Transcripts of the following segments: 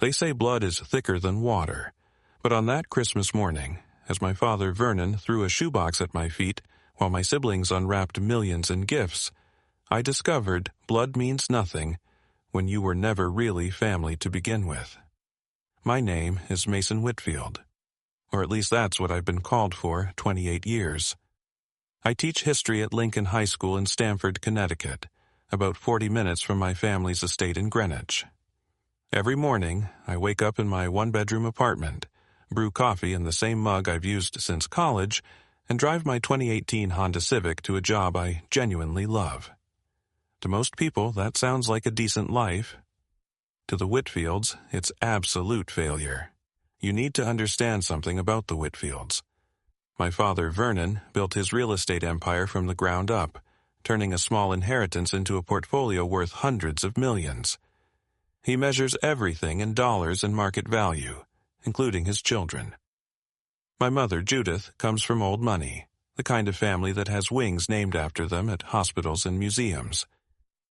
They say blood is thicker than water, but on that Christmas morning, as my father Vernon threw a shoebox at my feet while my siblings unwrapped millions in gifts, I discovered blood means nothing when you were never really family to begin with. My name is Mason Whitfield, or at least that's what I've been called for 28 years. I teach history at Lincoln High School in Stamford, Connecticut, about 40 minutes from my family's estate in Greenwich. Every morning, I wake up in my one-bedroom apartment, brew coffee in the same mug I've used since college, and drive my 2018 Honda Civic to a job I genuinely love. To most people, that sounds like a decent life. To the Whitfields, it's absolute failure. You need to understand something about the Whitfields. My father, Vernon, built his real estate empire from the ground up, turning a small inheritance into a portfolio worth hundreds of millions. He measures everything in dollars and market value, including his children. My mother, Judith, comes from old money, the kind of family that has wings named after them at hospitals and museums.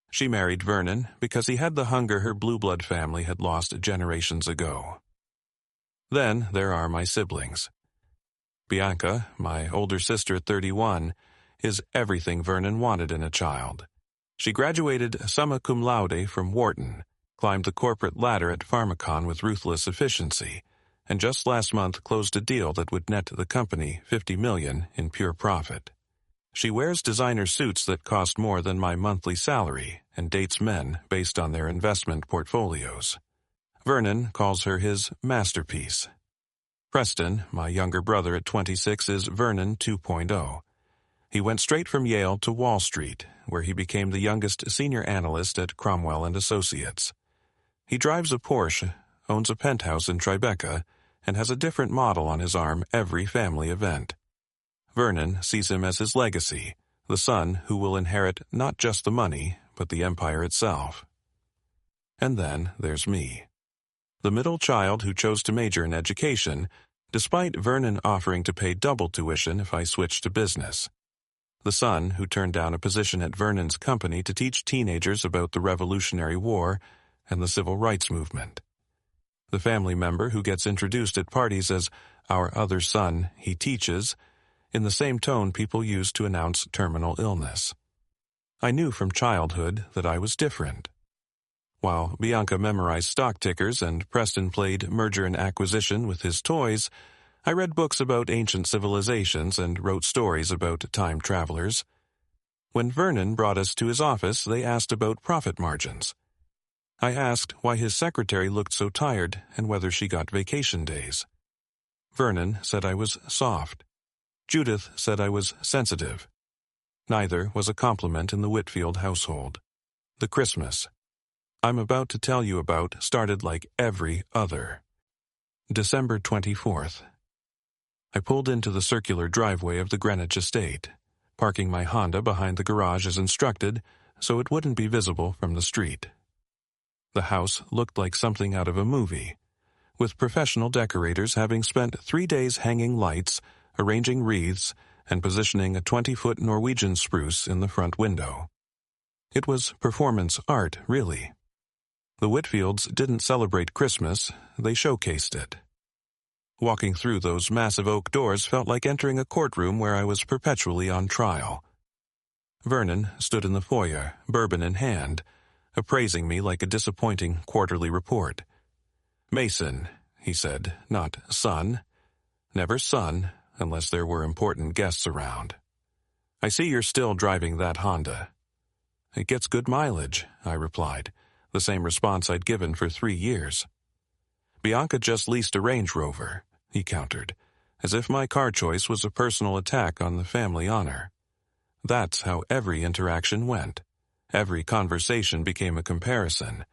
She married Vernon because he had the hunger her blue blood family had lost generations ago. Then there are my siblings. Bianca, my older sister at 31, is everything Vernon wanted in a child. She graduated summa cum laude from Wharton, climbed the corporate ladder at Pharmacon with ruthless efficiency, and just last month closed a deal that would net the company $50 million in pure profit. She wears designer suits that cost more than my monthly salary and dates men based on their investment portfolios. Vernon calls her his masterpiece. Preston, my younger brother at 26, is Vernon 2.0. He went straight from Yale to Wall Street, where he became the youngest senior analyst at Cromwell and Associates. He drives a Porsche, owns a penthouse in Tribeca, and has a different model on his arm every family event. Vernon sees him as his legacy, the son who will inherit not just the money, but the empire itself. And then there's me, the middle child who chose to major in education, despite Vernon offering to pay double tuition if I switched to business. The son who turned down a position at Vernon's company to teach teenagers about the Revolutionary War and the Civil Rights Movement. The family member who gets introduced at parties as our other son, he teaches, in the same tone people use to announce terminal illness. I knew from childhood that I was different. While Bianca memorized stock tickers and Preston played merger and acquisition with his toys, I read books about ancient civilizations and wrote stories about time travelers. When Vernon brought us to his office, they asked about profit margins. I asked why his secretary looked so tired and whether she got vacation days. Vernon said I was soft. Judith said I was sensitive. Neither was a compliment in the Whitfield household. The Christmas I'm about to tell you about started like every other. December 24th. I pulled into the circular driveway of the Greenwich estate, parking my Honda behind the garage as instructed so it wouldn't be visible from the street. The house looked like something out of a movie, with professional decorators having spent 3 days hanging lights, arranging wreaths, and positioning a 20-foot Norwegian spruce in the front window. It was performance art, really. The Whitfields didn't celebrate Christmas, they showcased it. Walking through those massive oak doors felt like entering a courtroom where I was perpetually on trial. Vernon stood in the foyer, bourbon in hand, appraising me like a disappointing quarterly report. "Mason," he said, not son. Never son, unless there were important guests around. "I see you're still driving that Honda." "It gets good mileage," I replied, the same response I'd given for 3 years. "Bianca just leased a Range Rover," he countered, as if my car choice was a personal attack on the family honor. That's how every interaction went. Every conversation became a comparison.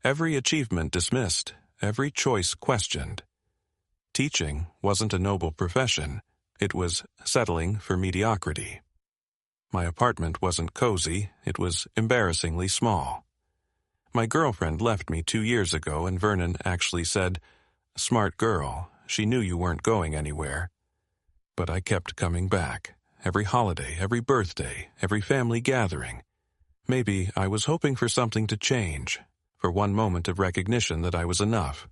Every achievement dismissed, every choice questioned. Teaching wasn't a noble profession. It was settling for mediocrity. My apartment wasn't cozy, it was embarrassingly small. My girlfriend left me 2 years ago, and Vernon actually said, "Smart girl, she knew you weren't going anywhere." But I kept coming back, every holiday, every birthday, every family gathering. Maybe I was hoping for something to change, for one moment of recognition that I was enough.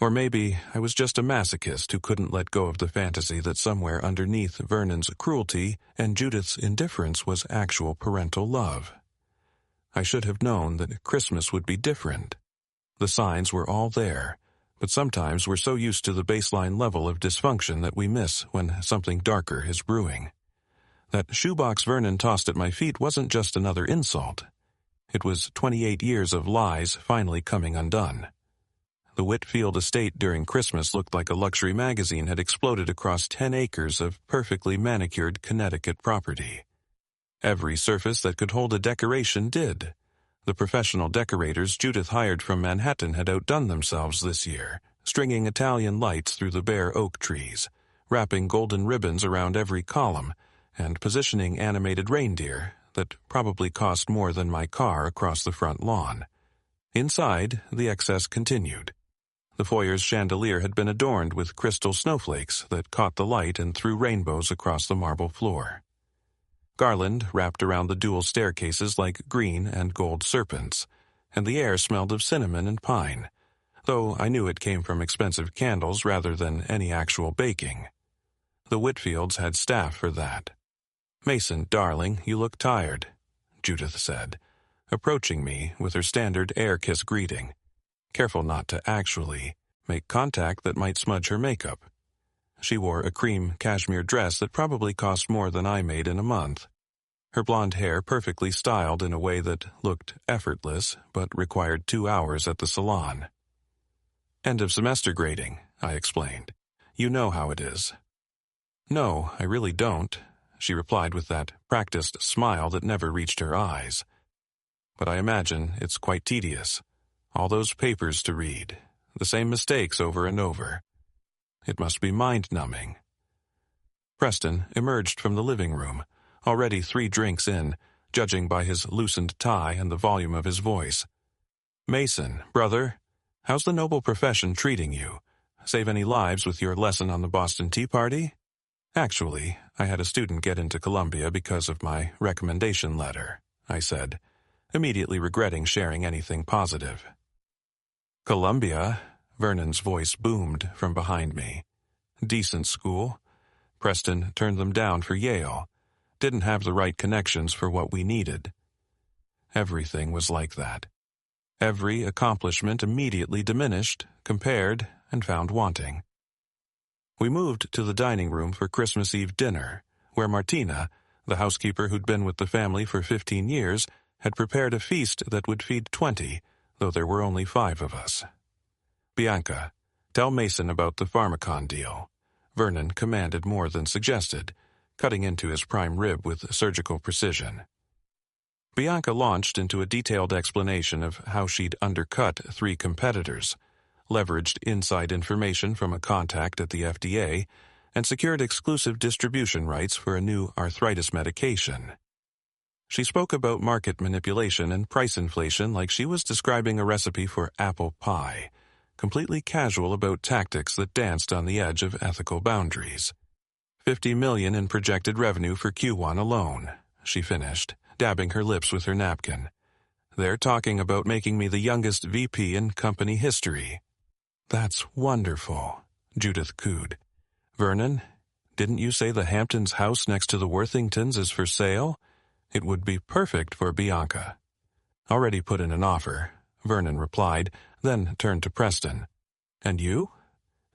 Or maybe I was just a masochist who couldn't let go of the fantasy that somewhere underneath Vernon's cruelty and Judith's indifference was actual parental love. I should have known that Christmas would be different. The signs were all there, but sometimes we're so used to the baseline level of dysfunction that we miss when something darker is brewing. That shoebox Vernon tossed at my feet wasn't just another insult. It was 28 years of lies finally coming undone. The Whitfield estate during Christmas looked like a luxury magazine had exploded across 10 acres of perfectly manicured Connecticut property. Every surface that could hold a decoration did. The professional decorators Judith hired from Manhattan had outdone themselves this year, stringing Italian lights through the bare oak trees, wrapping golden ribbons around every column, and positioning animated reindeer that probably cost more than my car across the front lawn. Inside, the excess continued. The foyer's chandelier had been adorned with crystal snowflakes that caught the light and threw rainbows across the marble floor. Garland wrapped around the dual staircases like green and gold serpents, and the air smelled of cinnamon and pine, though I knew it came from expensive candles rather than any actual baking. The Whitfields had staff for that. "Mason, darling, you look tired," Judith said, approaching me with her standard air-kiss greeting, careful not to actually make contact that might smudge her makeup. She wore a cream cashmere dress that probably cost more than I made in a month. Her blonde hair perfectly styled in a way that looked effortless but required 2 hours at the salon. "End of semester grading," I explained. "You know how it is." "No, I really don't," she replied with that practiced smile that never reached her eyes. "But I imagine it's quite tedious. All those papers to read, the same mistakes over and over. It must be mind-numbing." Preston emerged from the living room, already 3 drinks in, judging by his loosened tie and the volume of his voice. "Mason, brother, how's the noble profession treating you? Save any lives with your lesson on the Boston Tea Party?" "Actually, I had a student get into Columbia because of my recommendation letter," I said, immediately regretting sharing anything positive. "Columbia?" Vernon's voice boomed from behind me. "Decent school. Preston turned them down for Yale. Didn't have the right connections for what we needed." Everything was like that. Every accomplishment immediately diminished, compared, and found wanting. We moved to the dining room for Christmas Eve dinner, where Martina, the housekeeper who'd been with the family for 15 years, had prepared a feast that would feed 20, though there were only 5 of us. "Bianca, tell Mason about the Pharmacon deal," Vernon commanded more than suggested, cutting into his prime rib with surgical precision. Bianca launched into a detailed explanation of how she'd undercut 3 competitors, leveraged inside information from a contact at the FDA, and secured exclusive distribution rights for a new arthritis medication. She spoke about market manipulation and price inflation like she was describing a recipe for apple pie, completely casual about tactics that danced on the edge of ethical boundaries. $50 million in projected revenue for Q1 alone, she finished, dabbing her lips with her napkin. "They're talking about making me the youngest VP in company history." "That's wonderful," Judith cooed. "Vernon, didn't you say the Hamptons house next to the Worthingtons is for sale? It would be perfect for Bianca." "Already put in an offer," Vernon replied, then turned to Preston. "And you?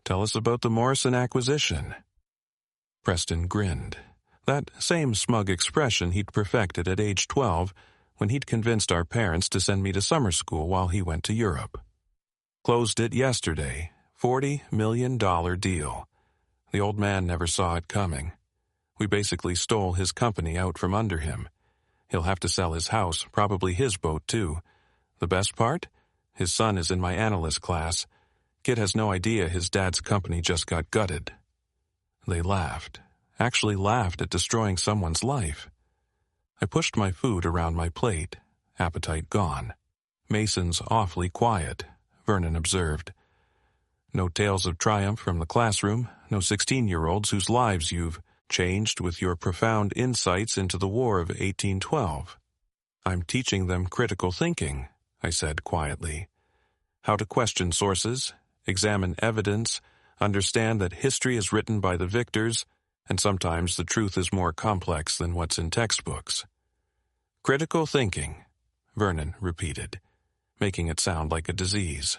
Tell us about the Morrison acquisition." Preston grinned. That same smug expression he'd perfected at age 12 when he'd convinced our parents to send me to summer school while he went to Europe. "Closed it yesterday. $40 million deal. The old man never saw it coming. We basically stole his company out from under him. He'll have to sell his house, probably his boat too. The best part? His son is in my analyst class. Kid has no idea his dad's company just got gutted." They laughed. Actually laughed at destroying someone's life. I pushed my food around my plate, appetite gone. "Mason's awfully quiet," Vernon observed. "No tales of triumph from the classroom, no 16-year-olds whose lives you've changed with your profound insights into the War of 1812. "I'm teaching them critical thinking," I said quietly. How to question sources, examine evidence, understand that history is written by the victors, and sometimes the truth is more complex than what's in textbooks. Critical thinking, Vernon repeated, making it sound like a disease.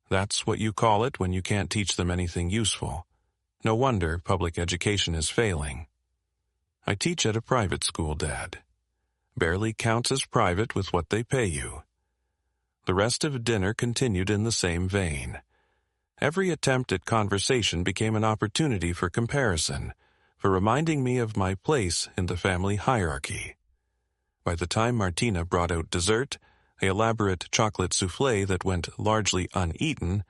That's what you call it when you can't teach them anything useful. No wonder public education is failing. I teach at a private school, Dad. Barely counts as private with what they pay you. The rest of dinner continued in the same vein. Every attempt at conversation became an opportunity for comparison, for reminding me of my place in the family hierarchy. By the time Martina brought out dessert, an elaborate chocolate soufflé that went largely uneaten,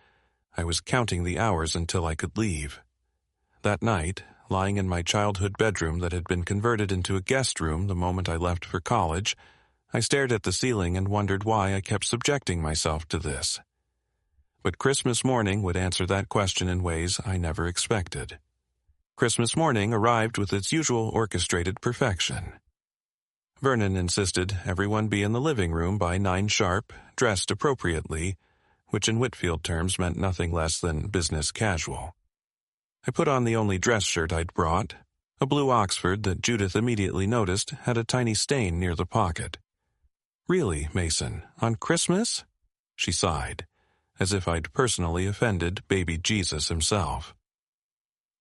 I was counting the hours until I could leave. That night, lying in my childhood bedroom that had been converted into a guest room the moment I left for college, I stared at the ceiling and wondered why I kept subjecting myself to this. But Christmas morning would answer that question in ways I never expected. Christmas morning arrived with its usual orchestrated perfection. Vernon insisted everyone be in the living room by 9 sharp, dressed appropriately, which in Whitfield terms meant nothing less than business casual. I put on the only dress shirt I'd brought, a blue Oxford that Judith immediately noticed had a tiny stain near the pocket. Really, Mason, on Christmas? She sighed, as if I'd personally offended baby Jesus himself.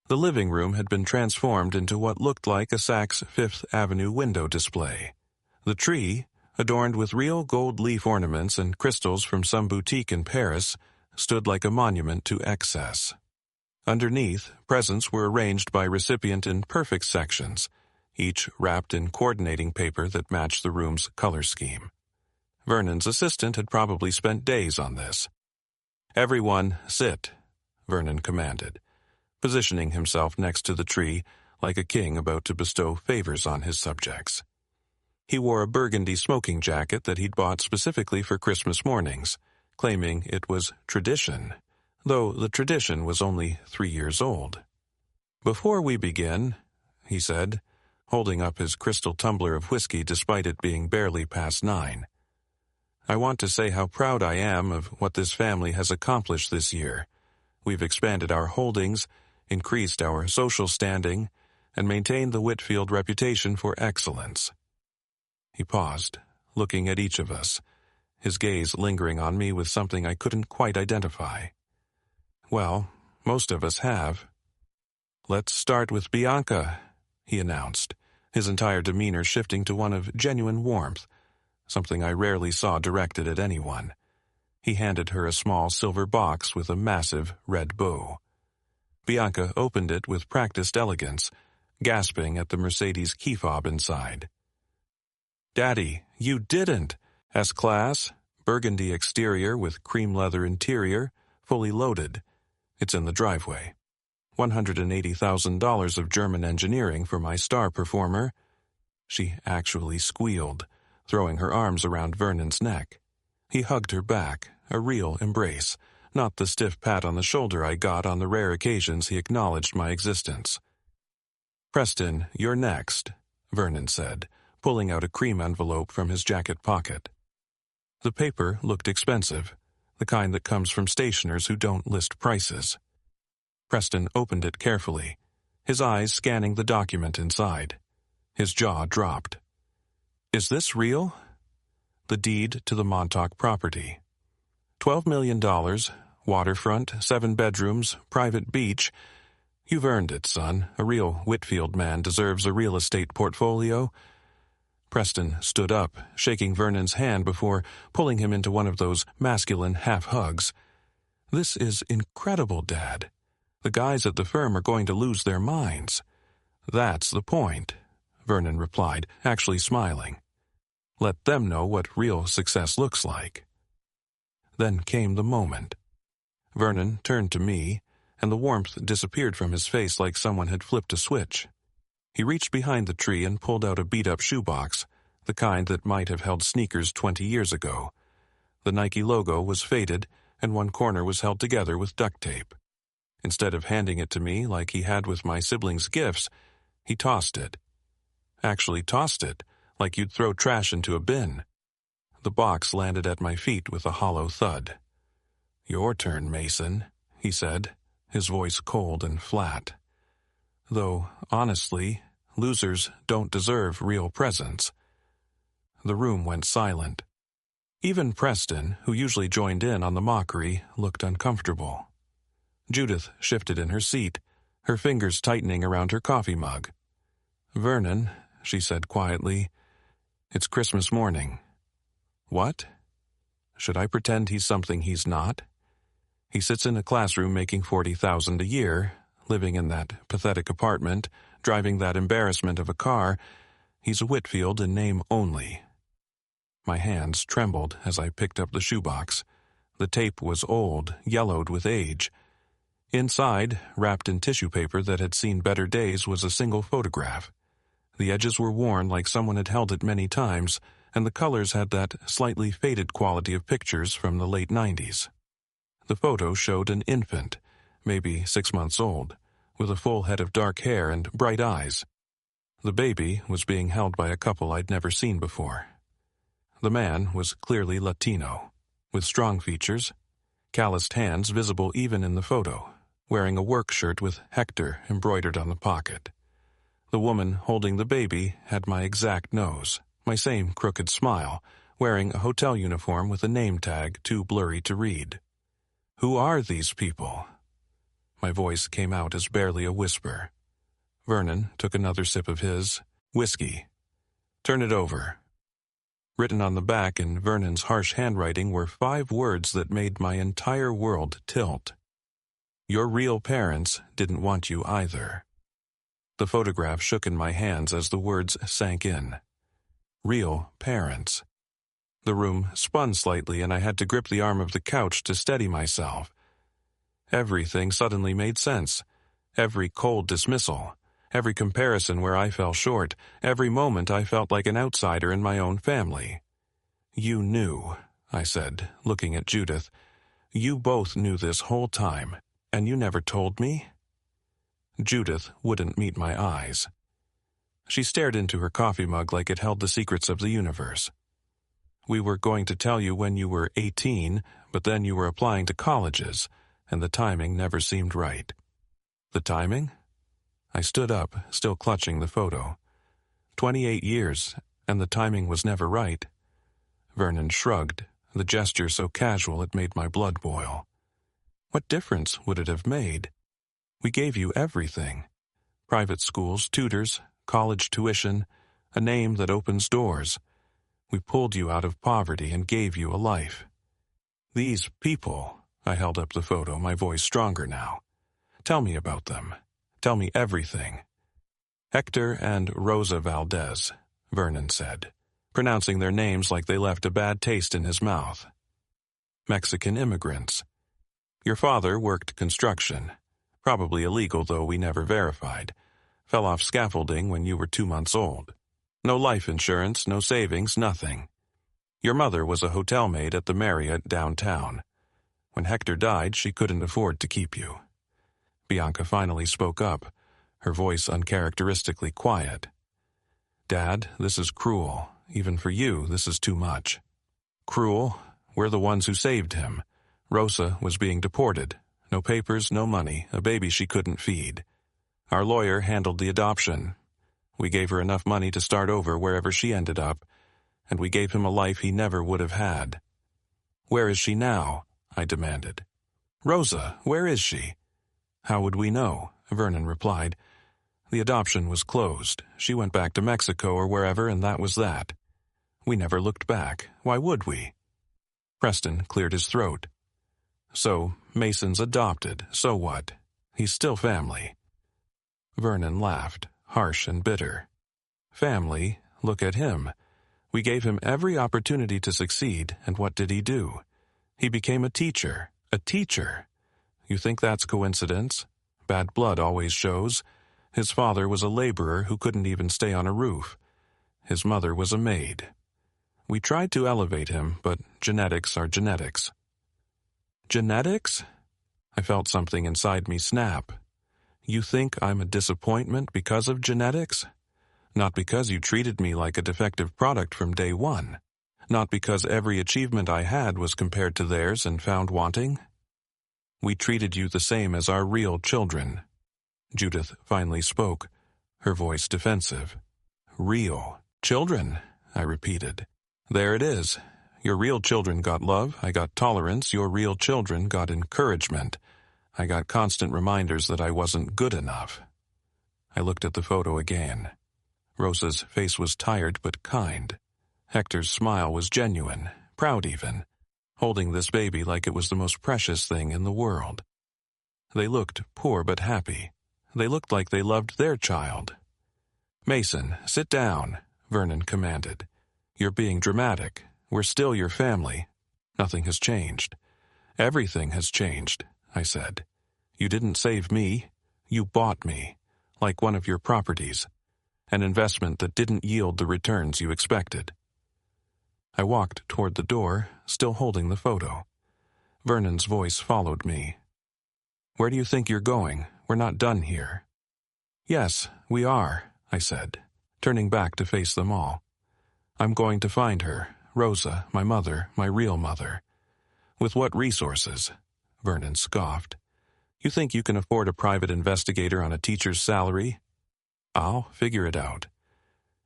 The living room had been transformed into what looked like a Saks Fifth Avenue window display. The tree, adorned with real gold leaf ornaments and crystals from some boutique in Paris, stood like a monument to excess. Underneath, presents were arranged by recipient in perfect sections, each wrapped in coordinating paper that matched the room's color scheme. Vernon's assistant had probably spent days on this. "Everyone, sit," Vernon commanded, positioning himself next to the tree like a king about to bestow favors on his subjects. He wore a burgundy smoking jacket that he'd bought specifically for Christmas mornings, claiming it was tradition, though the tradition was only 3 years old. "Before we begin," he said, holding up his crystal tumbler of whiskey despite it being barely past 9, "I want to say how proud I am of what this family has accomplished this year. We've expanded our holdings, increased our social standing, and maintained the Whitfield reputation for excellence." He paused, looking at each of us, his gaze lingering on me with something I couldn't quite identify. "Well, most of us have." "Let's start with Bianca," he announced, his entire demeanor shifting to one of genuine warmth, something I rarely saw directed at anyone. He handed her a small silver box with a massive red bow. Bianca opened it with practiced elegance, gasping at the Mercedes key fob inside. "Daddy, you didn't! S-Class, burgundy exterior with cream leather interior, fully loaded. It's in the driveway. $180,000 of German engineering for my star performer." She actually squealed, throwing her arms around Vernon's neck. He hugged her back, a real embrace, not the stiff pat on the shoulder I got on the rare occasions he acknowledged my existence. "Preston, you're next," Vernon said, pulling out a cream envelope from his jacket pocket. The paper looked expensive, the kind that comes from stationers who don't list prices. Preston opened it carefully, his eyes scanning the document inside. His jaw dropped. "Is this real?" The deed to the Montauk property. $12 million, waterfront, 7 bedrooms, private beach. You've earned it, son. A real Whitfield man deserves a real estate portfolio. Preston stood up, shaking Vernon's hand before pulling him into one of those masculine half-hugs. "This is incredible, Dad. The guys at the firm are going to lose their minds." "That's the point," Vernon replied, actually smiling. "Let them know what real success looks like." Then came the moment. Vernon turned to me, and the warmth disappeared from his face like someone had flipped a switch. He reached behind the tree and pulled out a beat-up shoebox, the kind that might have held sneakers 20 years ago. The Nike logo was faded, and one corner was held together with duct tape. Instead of handing it to me like he had with my siblings' gifts, he tossed it. Actually tossed it, like you'd throw trash into a bin. The box landed at my feet with a hollow thud. "Your turn, Mason," he said, his voice cold and flat. Though, honestly, losers don't deserve real presents. The room went silent. Even Preston, who usually joined in on the mockery, looked uncomfortable. Judith shifted in her seat, her fingers tightening around her coffee mug. "Vernon," she said quietly, "it's Christmas morning." "What? Should I pretend he's something he's not? He sits in a classroom making $40,000 a year, living in that pathetic apartment, driving that embarrassment of a car. He's a Whitfield in name only." My hands trembled as I picked up the shoebox. The tape was old, yellowed with age. Inside, wrapped in tissue paper that had seen better days, was a single photograph. The edges were worn like someone had held it many times, and the colors had that slightly faded quality of pictures from the late 90s. The photo showed an infant, maybe 6 months old, with a full head of dark hair and bright eyes. The baby was being held by a couple I'd never seen before. The man was clearly Latino, with strong features, calloused hands visible even in the photo, wearing a work shirt with Hector embroidered on the pocket. The woman holding the baby had my exact nose, my same crooked smile, wearing a hotel uniform with a name tag too blurry to read. "Who are these people?" My voice came out as barely a whisper. Vernon took another sip of his whiskey. "Turn it over." Written on the back in Vernon's harsh handwriting were 5 words that made my entire world tilt. "Your real parents didn't want you either." The photograph shook in my hands as the words sank in. Real parents. The room spun slightly and I had to grip the arm of the couch to steady myself. Everything suddenly made sense. Every cold dismissal. Every comparison where I fell short, every moment I felt like an outsider in my own family. "You knew," I said, looking at Judith. "You both knew this whole time, and you never told me?" Judith wouldn't meet my eyes. She stared into her coffee mug like it held the secrets of the universe. "We were going to tell you when you were 18, but then you were applying to colleges, and the timing never seemed right." "The timing?" I stood up, still clutching the photo. 28 years, and the timing was never right. Vernon shrugged, the gesture so casual it made my blood boil. "What difference would it have made? We gave you everything. Private schools, tutors, college tuition, a name that opens doors. We pulled you out of poverty and gave you a life. These people," I held up the photo, my voice stronger now. "Tell me about them. Tell me everything." "Hector and Rosa Valdez," Vernon said, pronouncing their names like they left a bad taste in his mouth. "Mexican immigrants. Your father worked construction, probably illegal though we never verified. Fell off scaffolding when you were 2 months old. No life insurance, no savings, nothing. Your mother was a hotel maid at the Marriott downtown. When Hector died, she couldn't afford to keep you." Bianca finally spoke up, her voice uncharacteristically quiet. "Dad, this is cruel. Even for you, this is too much." "Cruel? We're the ones who saved him. Rosa was being deported. No papers, no money, a baby she couldn't feed. Our lawyer handled the adoption. We gave her enough money to start over wherever she ended up, and we gave him a life he never would have had." "Where is she now?" I demanded. "Rosa, where is she?" "How would we know?" Vernon replied. "The adoption was closed. She went back to Mexico or wherever, and that was that. We never looked back. Why would we?" Preston cleared his throat. "So, Mason's adopted. So what? He's still family." Vernon laughed, harsh and bitter. "Family? Look at him. We gave him every opportunity to succeed, and what did he do? He became a teacher. A teacher. You think that's coincidence? Bad blood always shows. His father was a laborer who couldn't even stay on a roof. His mother was a maid. We tried to elevate him, but genetics are genetics." "Genetics?" I felt something inside me snap. "You think I'm a disappointment because of genetics? Not because you treated me like a defective product from day one. Not because every achievement I had was compared to theirs and found wanting? We treated you the same as our real children. Judith finally spoke, her voice defensive. Real children, I repeated. There it is. Your real children got love, I got tolerance, your real children got encouragement. I got constant reminders that I wasn't good enough. I looked at the photo again. Rosa's face was tired but kind. Hector's smile was genuine, proud even, holding this baby like it was the most precious thing in the world. They looked poor but happy. They looked like they loved their child. Mason, sit down, Vernon commanded. You're being dramatic. We're still your family. Nothing has changed. Everything has changed, I said. You didn't save me. You bought me, like one of your properties. An investment that didn't yield the returns you expected. I walked toward the door, still holding the photo. Vernon's voice followed me. Where do you think you're going? We're not done here. Yes, we are, I said, turning back to face them all. I'm going to find her, Rosa, my mother, my real mother. With what resources? Vernon scoffed. You think you can afford a private investigator on a teacher's salary? I'll figure it out.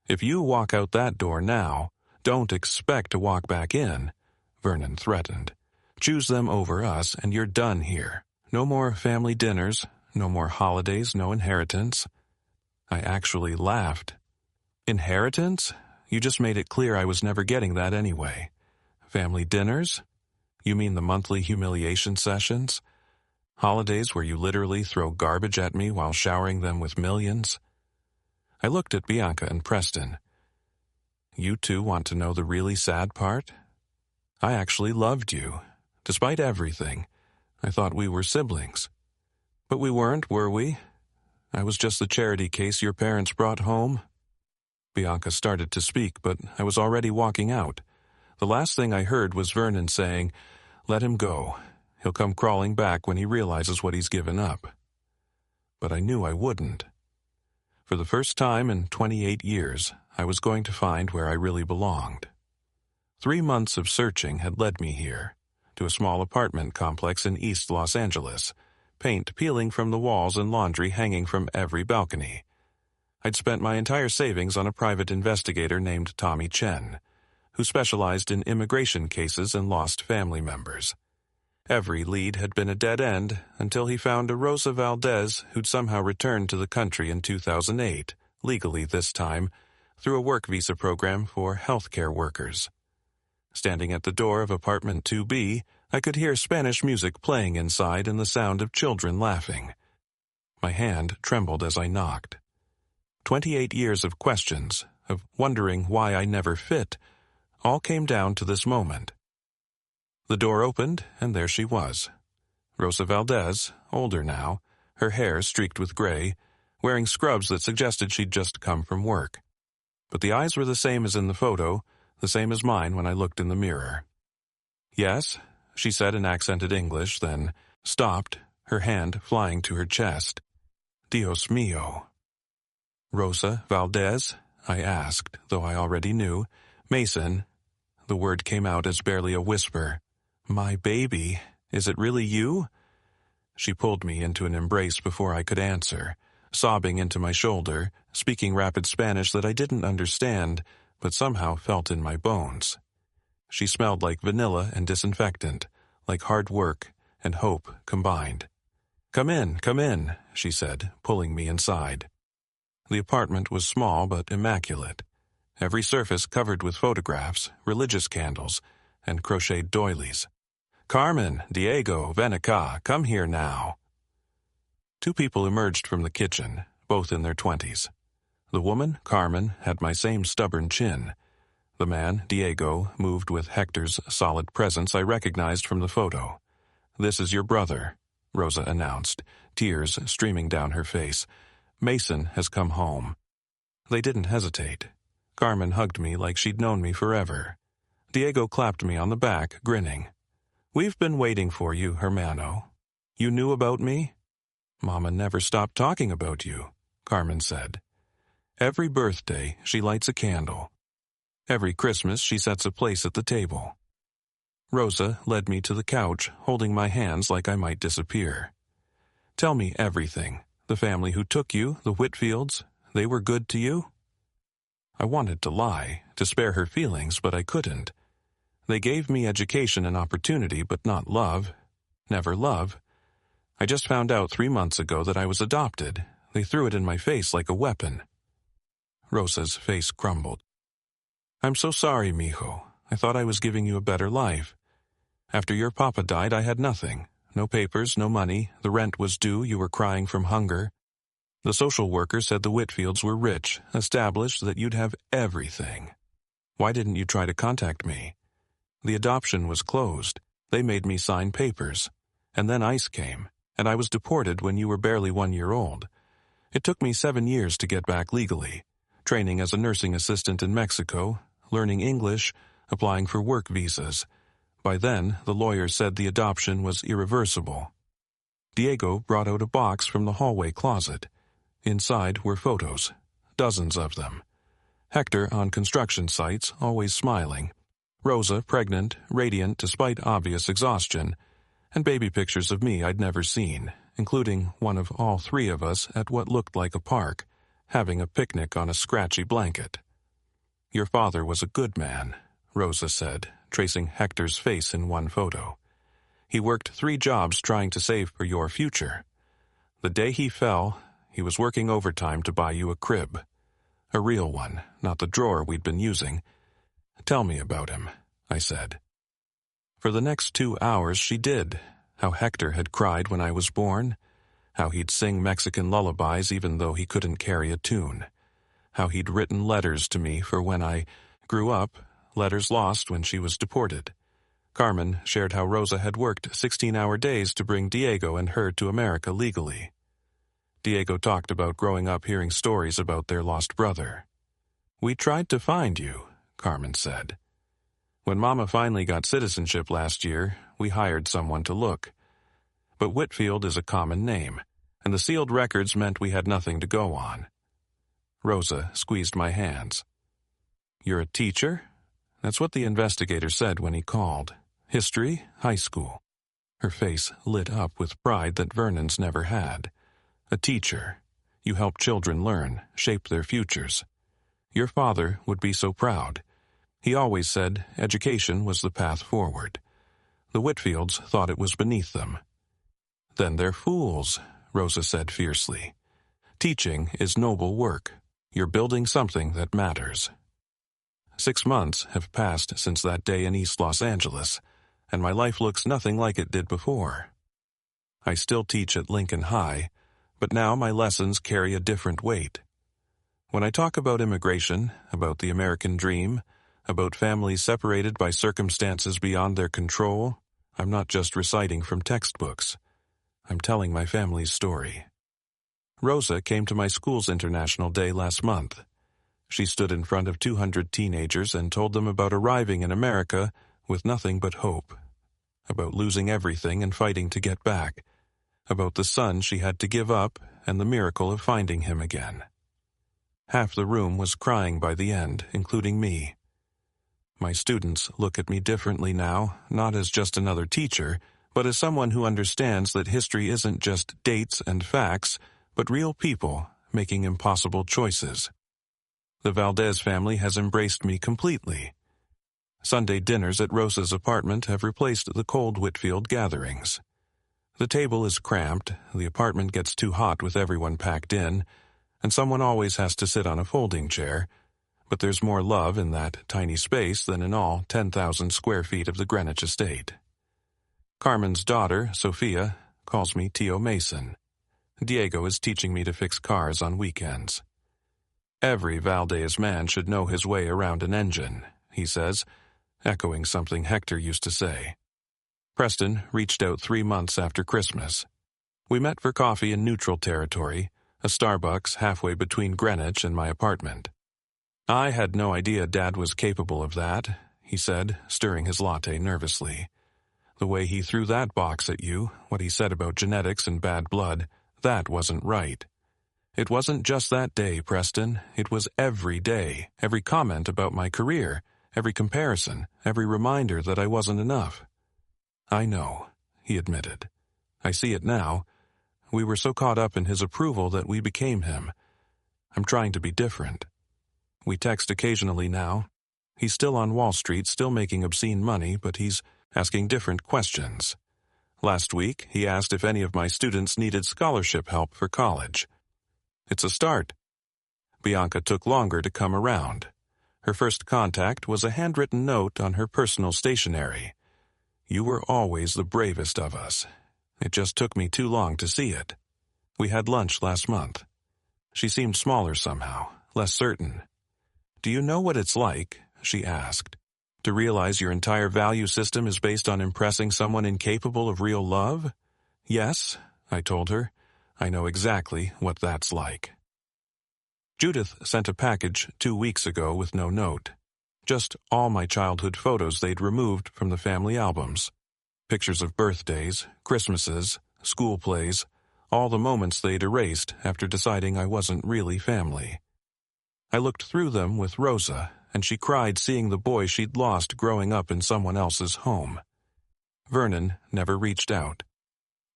If you walk out that door now, don't expect to walk back in, Vernon threatened. Choose them over us and you're done here. No more family dinners, no more holidays, no inheritance. I actually laughed. Inheritance? You just made it clear I was never getting that anyway. Family dinners? You mean the monthly humiliation sessions? Holidays where you literally throw garbage at me while showering them with millions? I looked at Bianca and Preston. You two want to know the really sad part? I actually loved you. Despite everything, I thought we were siblings. But we weren't, were we? I was just the charity case your parents brought home. Bianca started to speak, but I was already walking out. The last thing I heard was Vernon saying, "Let him go. He'll come crawling back when he realizes what he's given up." But I knew I wouldn't. For the first time in 28 years, I was going to find where I really belonged. 3 months of searching had led me here, to a small apartment complex in East Los Angeles, paint peeling from the walls and laundry hanging from every balcony. I'd spent my entire savings on a private investigator named Tommy Chen, who specialized in immigration cases and lost family members. Every lead had been a dead end until he found a Rosa Valdez who'd somehow returned to the country in 2008, legally this time, through a work visa program for healthcare workers. Standing at the door of apartment 2B, I could hear Spanish music playing inside and the sound of children laughing. My hand trembled as I knocked. 28 years of questions, of wondering why I never fit, all came down to this moment. The door opened, and there she was. Rosa Valdez, older now, her hair streaked with gray, wearing scrubs that suggested she'd just come from work. But the eyes were the same as in the photo, the same as mine when I looked in the mirror. Yes, she said in accented English, then stopped, her hand flying to her chest. Dios mío. Rosa Valdez? I asked, though I already knew. Mason. The word came out as barely a whisper. My baby, is it really you? She pulled me into an embrace before I could answer, sobbing into my shoulder, speaking rapid Spanish that I didn't understand, but somehow felt in my bones. She smelled like vanilla and disinfectant, like hard work and hope combined. Come in, she said, pulling me inside. The apartment was small but immaculate, every surface covered with photographs, religious candles, and crocheted doilies. Carmen, Diego, ven acá, come here now. 2 people emerged from the kitchen, both in their 20s. The woman, Carmen, had my same stubborn chin. The man, Diego, moved with Hector's solid presence I recognized from the photo. This is your brother, Rosa announced, tears streaming down her face. Mason has come home. They didn't hesitate. Carmen hugged me like she'd known me forever. Diego clapped me on the back, grinning. We've been waiting for you, hermano. You knew about me? Mama never stopped talking about you, Carmen said. Every birthday, she lights a candle. Every Christmas she sets a place at the table. Rosa led me to the couch, holding my hands like I might disappear. Tell me everything. The family who took you, the Whitfields, they were good to you? I wanted to lie, to spare her feelings, but I couldn't. They gave me education and opportunity, but not love. Never love. I just found out 3 months ago that I was adopted. They threw it in my face like a weapon. Rosa's face crumbled. I'm so sorry, mijo. I thought I was giving you a better life. After your papa died, I had nothing. No papers, no money. The rent was due. You were crying from hunger. The social worker said the Whitfields were rich, established, that you'd have everything. Why didn't you try to contact me? The adoption was closed. They made me sign papers. And then ICE came, and I was deported when you were barely 1 year old. It took me 7 years to get back legally, training as a nursing assistant in Mexico, learning English, applying for work visas. By then, the lawyer said the adoption was irreversible. Diego brought out a box from the hallway closet. Inside were photos, dozens of them. Hector on construction sites, always smiling. Rosa pregnant, radiant despite obvious exhaustion, and baby pictures of me I'd never seen, including one of all 3 of us at what looked like a park, having a picnic on a scratchy blanket. Your father was a good man, Rosa said, tracing Hector's face in one photo. He worked 3 jobs trying to save for your future. The day he fell, he was working overtime to buy you a crib. A real one, not the drawer we'd been using. Tell me about him, I said. For the next 2 hours she did. How Hector had cried when I was born. How he'd sing Mexican lullabies even though he couldn't carry a tune. How he'd written letters to me for when I grew up, letters lost when she was deported. Carmen shared how Rosa had worked 16-hour days to bring Diego and her to America legally. Diego talked about growing up hearing stories about their lost brother. We tried to find you, Carmen said. When Mama finally got citizenship last year, we hired someone to look. But Whitfield is a common name, and the sealed records meant we had nothing to go on. Rosa squeezed my hands. You're a teacher? That's what the investigator said when he called. History, high school. Her face lit up with pride that Vernon's never had. A teacher. You help children learn, shape their futures. Your father would be so proud. He always said education was the path forward. The Whitfields thought it was beneath them. Then they're fools, Rosa said fiercely. Teaching is noble work. You're building something that matters. 6 months have passed since that day in East Los Angeles, and my life looks nothing like it did before. I still teach at Lincoln High, but now my lessons carry a different weight. When I talk about immigration, about the American dream, about families separated by circumstances beyond their control, I'm not just reciting from textbooks. I'm telling my family's story. Rosa came to my school's International Day last month. She stood in front of 200 teenagers and told them about arriving in America with nothing but hope, about losing everything and fighting to get back, about the son she had to give up and the miracle of finding him again. Half the room was crying by the end, including me. My students look at me differently now, not as just another teacher, but as someone who understands that history isn't just dates and facts, but real people making impossible choices. The Valdez family has embraced me completely. Sunday dinners at Rosa's apartment have replaced the cold Whitfield gatherings. The table is cramped, the apartment gets too hot with everyone packed in, and someone always has to sit on a folding chair, but there's more love in that tiny space than in all 10,000 square feet of the Greenwich estate. Carmen's daughter, Sophia, calls me Tio Mason. Diego is teaching me to fix cars on weekends. Every Valdez man should know his way around an engine, he says, echoing something Hector used to say. Preston reached out 3 months after Christmas. We met for coffee in neutral territory, a Starbucks halfway between Greenwich and my apartment. I had no idea Dad was capable of that, he said, stirring his latte nervously. The way he threw that box at you, what he said about genetics and bad blood, that wasn't right. It wasn't just that day, Preston. It was every day, every comment about my career, every comparison, every reminder that I wasn't enough. I know, he admitted. I see it now. We were so caught up in his approval that we became him. I'm trying to be different. We text occasionally now. He's still on Wall Street, still making obscene money, but he's asking different questions. Last week, he asked if any of my students needed scholarship help for college. It's a start. Bianca took longer to come around. Her first contact was a handwritten note on her personal stationery. You were always the bravest of us. It just took me too long to see it. We had lunch last month. She seemed smaller somehow, less certain. Do you know what it's like, she asked, to realize your entire value system is based on impressing someone incapable of real love? Yes, I told her. I know exactly what that's like. Judith sent a package 2 weeks ago with no note. Just all my childhood photos they'd removed from the family albums. Pictures of birthdays, Christmases, school plays, all the moments they'd erased after deciding I wasn't really family. I looked through them with Rosa, and she cried seeing the boy she'd lost growing up in someone else's home. Vernon never reached out.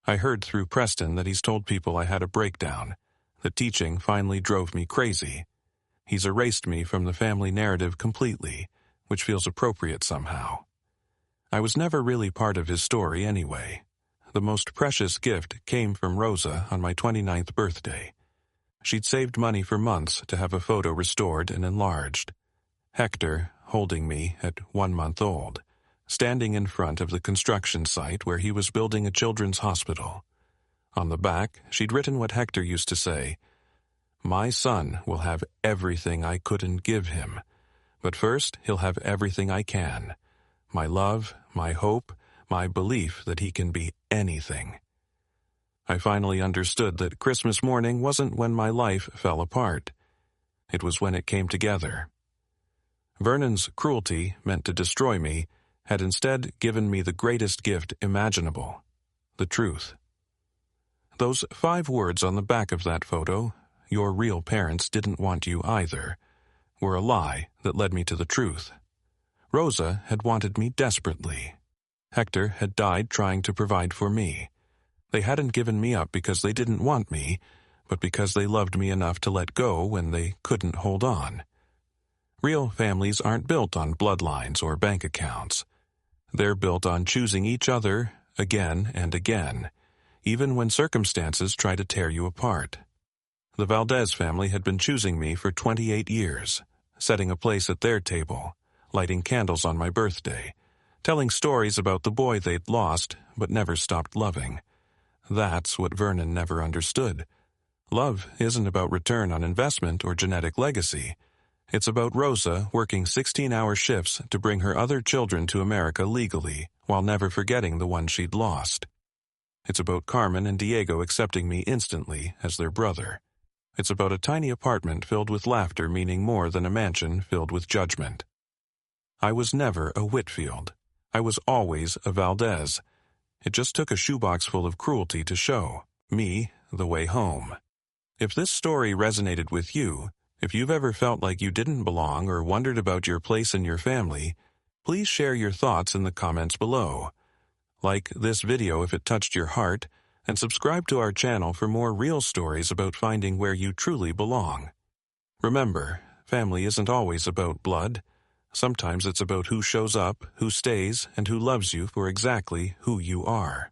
I heard through Preston that he's told people I had a breakdown. The teaching finally drove me crazy. He's erased me from the family narrative completely, which feels appropriate somehow. I was never really part of his story anyway. The most precious gift came from Rosa on my 29th birthday. She'd saved money for months to have a photo restored and enlarged. Hector holding me at 1 month old, standing in front of the construction site where he was building a children's hospital. On the back, she'd written what Hector used to say, "My son will have everything I couldn't give him, but first he'll have everything I can. My love, my hope, my belief that he can be anything." I finally understood that Christmas morning wasn't when my life fell apart. It was when it came together. Vernon's cruelty, meant to destroy me, had instead given me the greatest gift imaginable, the truth. Those 5 words on the back of that photo, "Your real parents didn't want you either," were a lie that led me to the truth. Rosa had wanted me desperately. Hector had died trying to provide for me. They hadn't given me up because they didn't want me, but because they loved me enough to let go when they couldn't hold on. Real families aren't built on bloodlines or bank accounts. They're built on choosing each other again and again, even when circumstances try to tear you apart. The Valdez family had been choosing me for 28 years, setting a place at their table, lighting candles on my birthday, telling stories about the boy they'd lost but never stopped loving. That's what Vernon never understood. Love isn't about return on investment or genetic legacy. It's about Rosa working 16-hour shifts to bring her other children to America legally, while never forgetting the one she'd lost. It's about Carmen and Diego accepting me instantly as their brother. It's about a tiny apartment filled with laughter meaning more than a mansion filled with judgment. I was never a Whitfield. I was always a Valdez. It just took a shoebox full of cruelty to show me the way home. If this story resonated with you, if you've ever felt like you didn't belong or wondered about your place in your family, please share your thoughts in the comments below. Like this video if it touched your heart, and subscribe to our channel for more real stories about finding where you truly belong. Remember, family isn't always about blood. Sometimes it's about who shows up, who stays, and who loves you for exactly who you are.